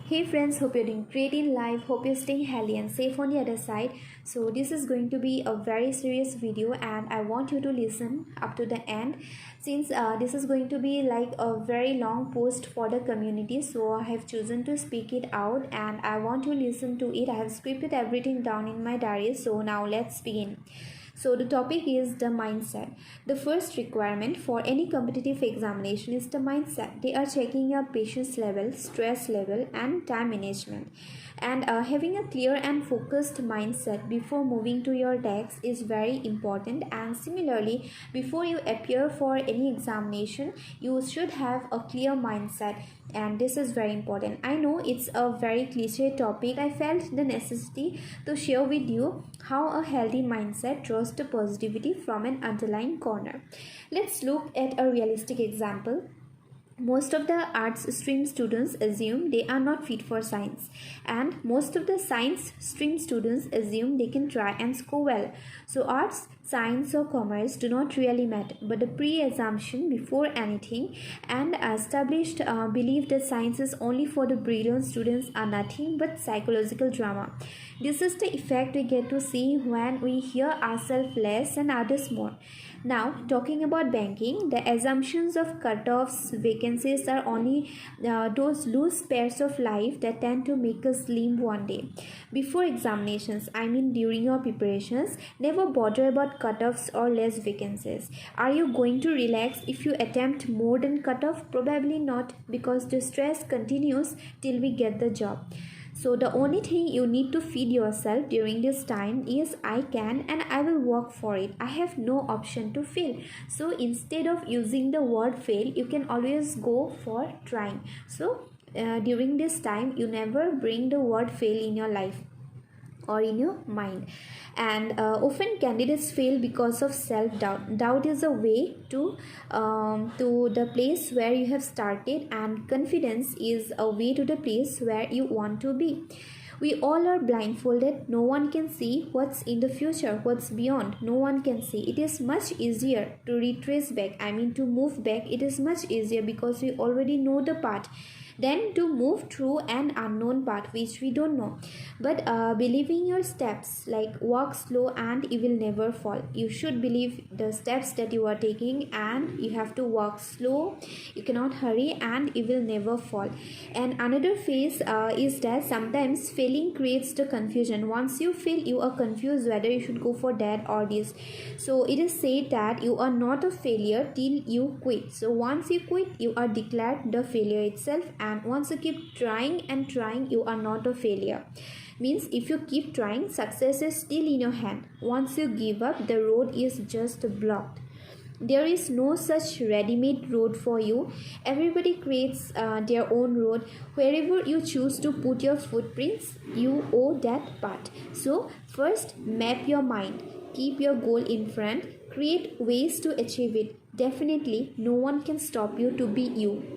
Hey friends, hope you're doing great in life. Hope you're staying healthy and safe on the other side. So this is going to be a very serious video and I want you to listen up to the end since this is going to be like a very long post for the community. So I have chosen to speak it out and I want you to listen to it. I have scripted everything down in my diary. So now let's begin. So the topic is the mindset. The first requirement for any competitive examination is the mindset. They are checking your patience level, stress level and time management. And having a clear and focused mindset before moving to your text is very important. And similarly, before you appear for any examination, you should have a clear mindset, and this is very important. I know it's a very cliche topic. I felt the necessity to share with you how a healthy mindset draws the positivity from an underlying corner. Let's look at a realistic example. Most of the arts stream students assume they are not fit for science, and most of the science stream students assume they can try and score well. So arts, science or commerce do not really matter, but the pre-assumption before anything and established belief that science is only for the brilliant students are nothing but psychological drama. This is the effect we get to see when we hear ourselves less and others more. Now, talking about banking, the assumptions of cutoffs, vacancies are only those loose pairs of life that tend to make us limp one day. Before examinations, I mean during your preparations, never bother about cutoffs or less vacancies. Are you going to relax if you attempt more than cutoff? Probably not, because the stress continues till we get the job. So the only thing you need to feed yourself during this time is I can and I will work for it. I have no option to fail. So instead of using the word fail, you can always go for trying. So during this time, you never bring the word fail in your life or in your mind. And often candidates fail because of self-doubt. Doubt is a way to the place where you have started, and confidence is a way to the place where you want to be. We all are blindfolded. No one can see what's in the future, what's beyond. No one can see. It is much easier to retrace back, to move back. It is much easier because we already know the path than to move through an unknown path which we don't know. But believing your steps, like walk slow and you will never fall. You should believe the steps that you are taking and you have to walk slow. You cannot hurry and you will never fall. And another phase is that sometimes failing creates the confusion. Once you fail, you are confused whether you should go for that or this. So it is said that you are not a failure till you quit. So once you quit, you are declared the failure itself. And once you keep trying and trying, you are not a failure. Means if you keep trying, success is still in your hand. Once you give up, the road is just blocked. There is no such ready-made road for you. Everybody creates their own road. Wherever you choose to put your footprints, you owe that path. So first, map your mind. Keep your goal in front. Create ways to achieve it. Definitely, no one can stop you to be you.